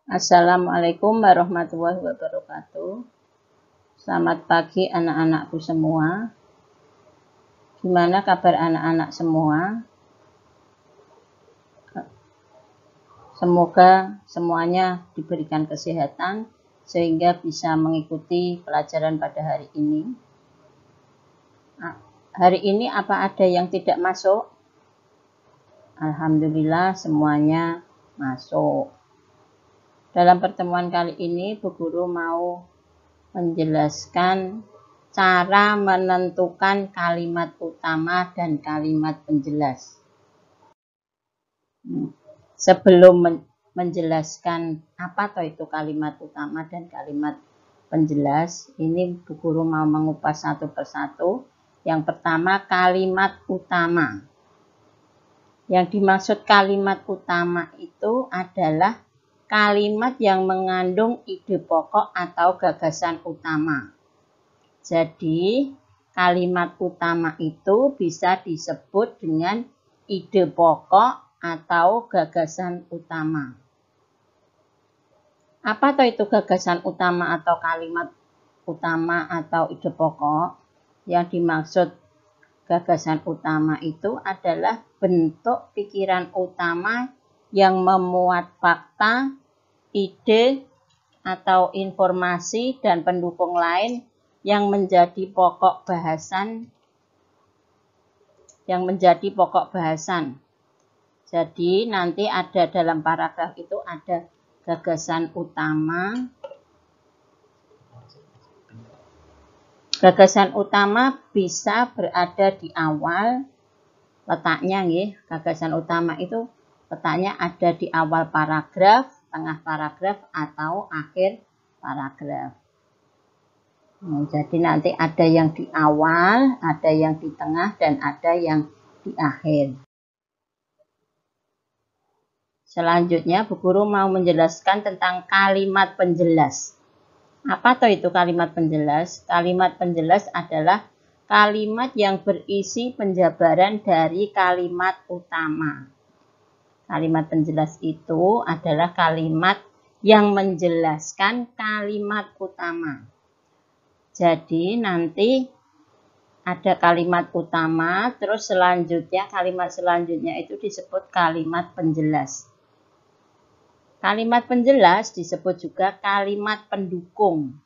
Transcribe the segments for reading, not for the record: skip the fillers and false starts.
Assalamualaikum warahmatullahi wabarakatuh. Selamat pagi anak-anakku semua. Gimana kabar anak-anak semua? Semoga semuanya diberikan kesehatan sehingga bisa mengikuti pelajaran pada hari ini. Hari ini apa ada yang tidak masuk? Alhamdulillah semuanya masuk. Dalam pertemuan kali ini Bu Guru mau menjelaskan cara menentukan kalimat utama dan kalimat penjelas. Sebelum menjelaskan apa itu kalimat utama dan kalimat penjelas, ini Bu Guru mau mengupas satu persatu. Yang pertama, kalimat utama. Yang dimaksud kalimat utama itu adalah kalimat yang mengandung ide pokok atau gagasan utama. Jadi, kalimat utama itu bisa disebut dengan ide pokok atau gagasan utama. Apa itu gagasan utama atau kalimat utama atau ide pokok? Yang dimaksud gagasan utama itu adalah bentuk pikiran utama yang memuat fakta, ide, atau informasi dan pendukung lain yang menjadi pokok bahasan. Jadi nanti ada dalam paragraf itu ada gagasan utama. Gagasan utama bisa berada di awal letaknya, nggih. Gagasan utama itu letaknya ada di awal paragraf, tengah paragraf, atau akhir paragraf. Jadi nanti ada yang di awal, ada yang di tengah, dan ada yang di akhir. Selanjutnya, Bu Guru mau menjelaskan tentang kalimat penjelas. Apa itu kalimat penjelas? Kalimat penjelas adalah kalimat yang berisi penjabaran dari kalimat utama. Kalimat penjelas itu adalah kalimat yang menjelaskan kalimat utama. Jadi nanti ada kalimat utama, terus selanjutnya kalimat selanjutnya itu disebut kalimat penjelas. Kalimat penjelas disebut juga kalimat pendukung,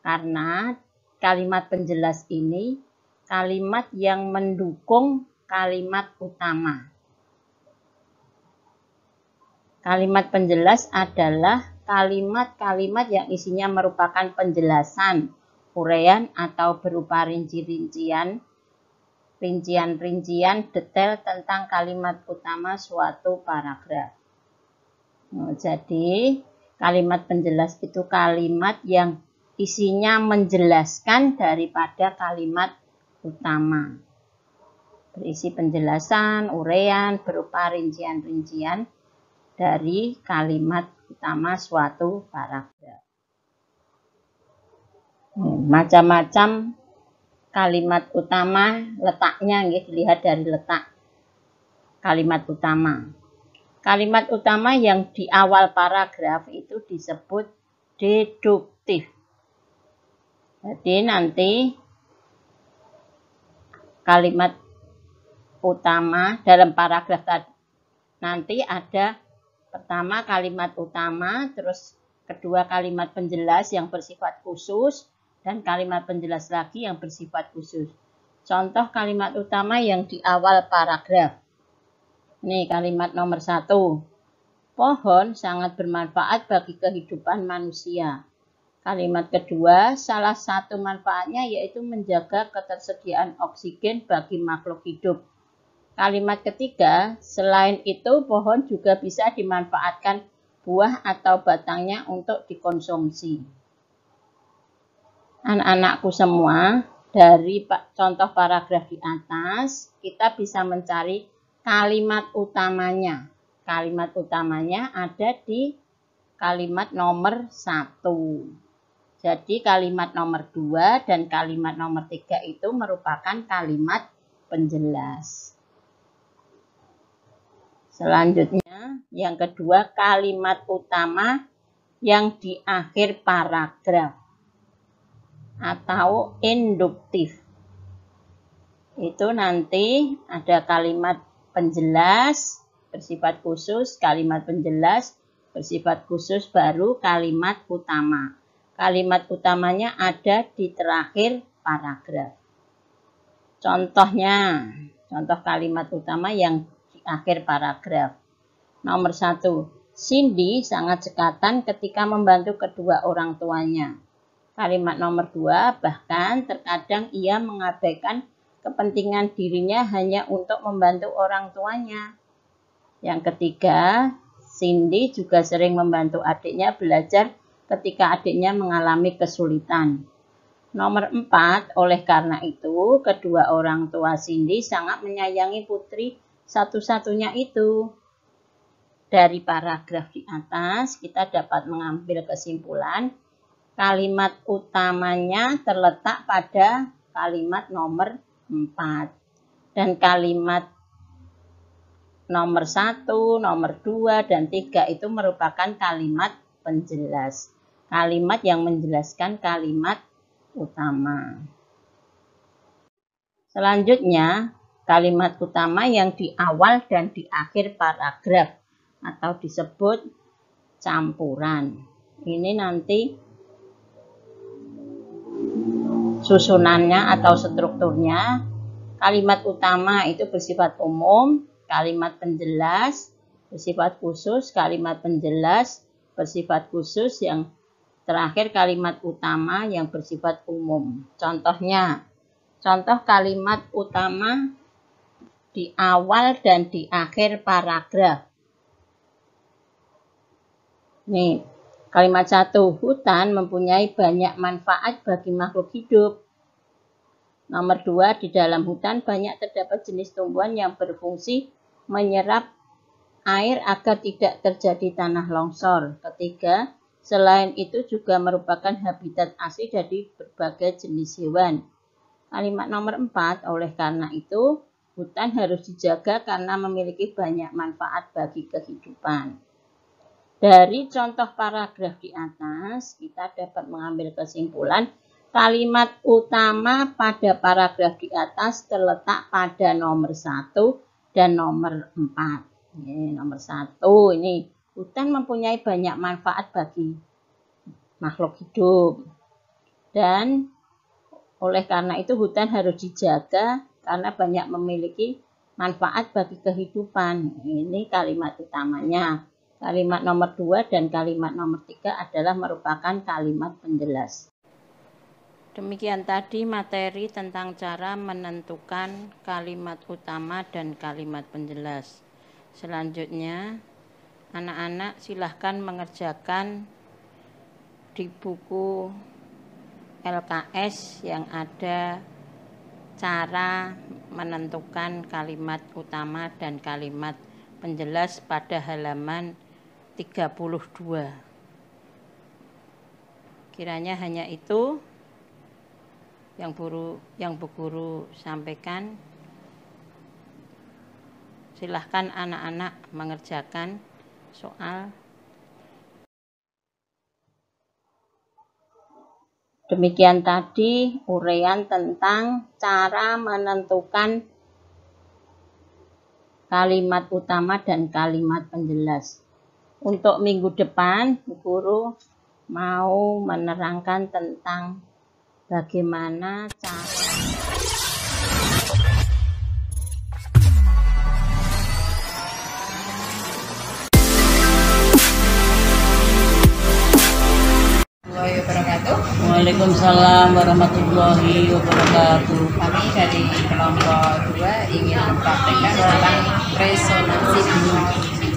karena kalimat penjelas ini kalimat yang mendukung kalimat utama. Kalimat penjelas adalah kalimat-kalimat yang isinya merupakan penjelasan, uraian, atau berupa rincian-rincian detail tentang kalimat utama suatu paragraf. Jadi, kalimat penjelas itu kalimat yang isinya menjelaskan daripada kalimat utama. Berisi penjelasan, uraian, berupa rincian-rincian dari kalimat utama suatu paragraf. Macam-macam kalimat utama letaknya, dilihat dari letak kalimat utama. Kalimat utama yang di awal paragraf itu disebut deduktif. Jadi nanti kalimat utama dalam paragraf tadi nanti ada pertama kalimat utama, terus kedua kalimat penjelas yang bersifat khusus, dan kalimat penjelas lagi yang bersifat khusus. Contoh kalimat utama yang di awal paragraf. Ini kalimat nomor 1. Pohon sangat bermanfaat bagi kehidupan manusia. Kalimat kedua, salah satu manfaatnya yaitu menjaga ketersediaan oksigen bagi makhluk hidup. Kalimat ketiga, selain itu pohon juga bisa dimanfaatkan buah atau batangnya untuk dikonsumsi. Anak-anakku semua, dari contoh paragraf di atas, kita bisa mencari kalimat utamanya. Kalimat utamanya ada di kalimat nomor 1. Jadi kalimat nomor 2 dan kalimat nomor 3 itu merupakan kalimat penjelas. Selanjutnya, yang kedua, kalimat utama yang di akhir paragraf atau induktif. Itu nanti ada kalimat penjelas bersifat khusus, kalimat penjelas bersifat khusus, baru kalimat utama. Kalimat utamanya ada di terakhir paragraf. Contohnya, contoh kalimat utama yang di akhir paragraf. Nomor 1, Cindy sangat cekatan ketika membantu kedua orang tuanya. Kalimat nomor 2, bahkan terkadang ia mengabaikan kepentingan dirinya hanya untuk membantu orang tuanya. Yang ketiga, Cindy juga sering membantu adiknya belajar ketika adiknya mengalami kesulitan. Nomor 4, oleh karena itu, kedua orang tua Cindy sangat menyayangi putri satu-satunya itu. Dari paragraf di atas, kita dapat mengambil kesimpulan kalimat utamanya terletak pada kalimat nomor 4. Dan kalimat nomor 1, nomor 2, dan 3 itu merupakan kalimat penjelas. Kalimat yang menjelaskan kalimat utama. Selanjutnya, kalimat utama yang di awal dan di akhir paragraf atau disebut campuran. Ini nanti susunannya atau strukturnya. Kalimat utama itu bersifat umum, kalimat penjelas bersifat khusus, kalimat penjelas bersifat khusus, yang terakhir kalimat utama yang bersifat umum. Contohnya, contoh kalimat utama di awal dan di akhir paragraf. Nih, kalimat 1, hutan mempunyai banyak manfaat bagi makhluk hidup. Nomor 2, di dalam hutan banyak terdapat jenis tumbuhan yang berfungsi menyerap air agar tidak terjadi tanah longsor. Ketiga, selain itu juga merupakan habitat asli dari berbagai jenis hewan. Kalimat nomor 4, oleh karena itu, hutan harus dijaga karena memiliki banyak manfaat bagi kehidupan. Dari contoh paragraf di atas, kita dapat mengambil kesimpulan kalimat utama pada paragraf di atas terletak pada nomor 1 dan nomor 4. Ini nomor 1, ini hutan mempunyai banyak manfaat bagi makhluk hidup. Dan oleh karena itu hutan harus dijaga karena banyak memiliki manfaat bagi kehidupan. Ini kalimat utamanya. Kalimat nomor 2 dan kalimat nomor 3 adalah merupakan kalimat penjelas. Demikian tadi materi tentang cara menentukan kalimat utama dan kalimat penjelas. Selanjutnya, anak-anak silahkan mengerjakan di buku LKS yang ada cara menentukan kalimat utama dan kalimat penjelas pada halaman 32. Kiranya hanya itu yang Bu Guru sampaikan. Silahkan anak-anak mengerjakan soal. Demikian tadi uraian tentang cara menentukan kalimat utama dan kalimat penjelas. Untuk minggu depan, Bu Guru mau menerangkan tentang bagaimana cara Waalaikumsalam warahmatullahi wabarakatuh. Kami dari kelompok 2 ingin mempraktekkan tentang resonansi bunyi.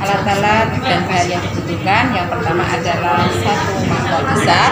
Alat-alat dan bahan yang dibutuhkan, yang pertama adalah 1 mangkok besar,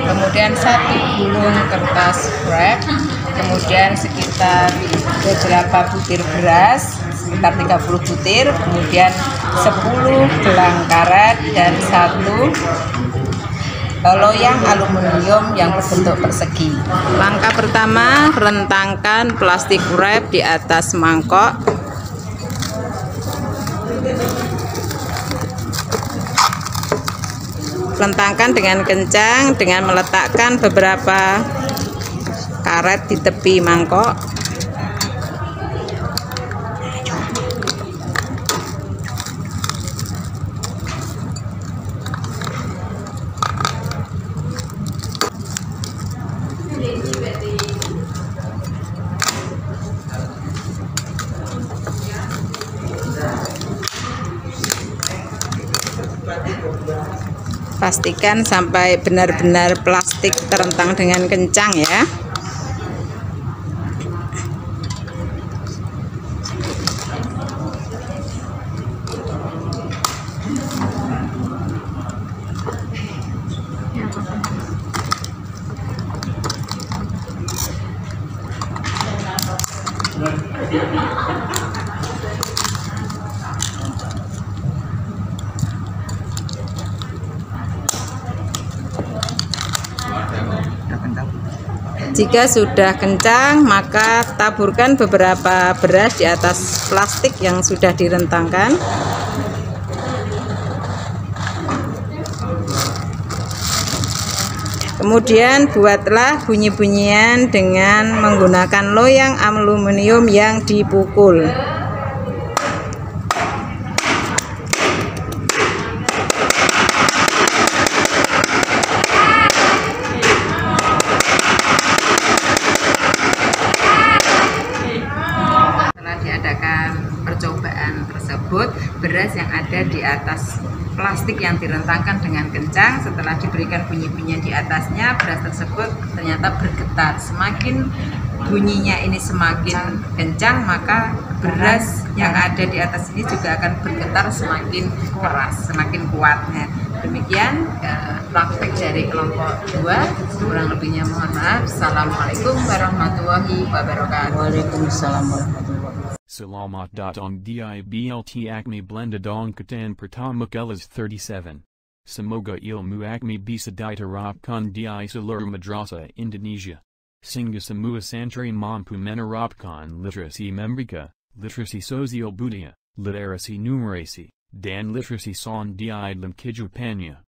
kemudian 1 gulung kertas wrap, kemudian sekitar beberapa butir beras, sekitar 30 butir, kemudian 10 gelang karet dan 1 loyang aluminium yang berbentuk persegi. Langkah pertama, rentangkan plastik wrap di atas mangkok. Rentangkan dengan kencang dengan meletakkan beberapa karet di tepi mangkok. Pastikan sampai benar-benar plastik terentang dengan kencang ya. Jika sudah kencang, maka taburkan beberapa beras di atas plastik yang sudah direntangkan. Kemudian buatlah bunyi-bunyian dengan menggunakan loyang aluminium yang dipukul. Percobaan tersebut, beras yang ada di atas plastik yang direntangkan dengan kencang, setelah diberikan bunyi-bunyian di atasnya, beras tersebut ternyata bergetar. Semakin bunyinya ini semakin kencang, maka beras yang ada di atas ini juga akan bergetar semakin keras, semakin kuatnya. Demikian praktek dari kelompok 2. Kurang lebihnya mohon maaf. Assalamualaikum warahmatullahi wabarakatuh. Waalaikumsalam warahmatullahi wabarakatuh. Salamat.on dibt acme blendadong katan pertama kelas 37. Semoga ilmu acme bisa diterapkan di seluruh madrasah Indonesia. Sehingga semua santri mampu menerapkan literasi membrika, literasi sosial budaya, literasi numerasi, dan literasi sound di dalam kehidupannya.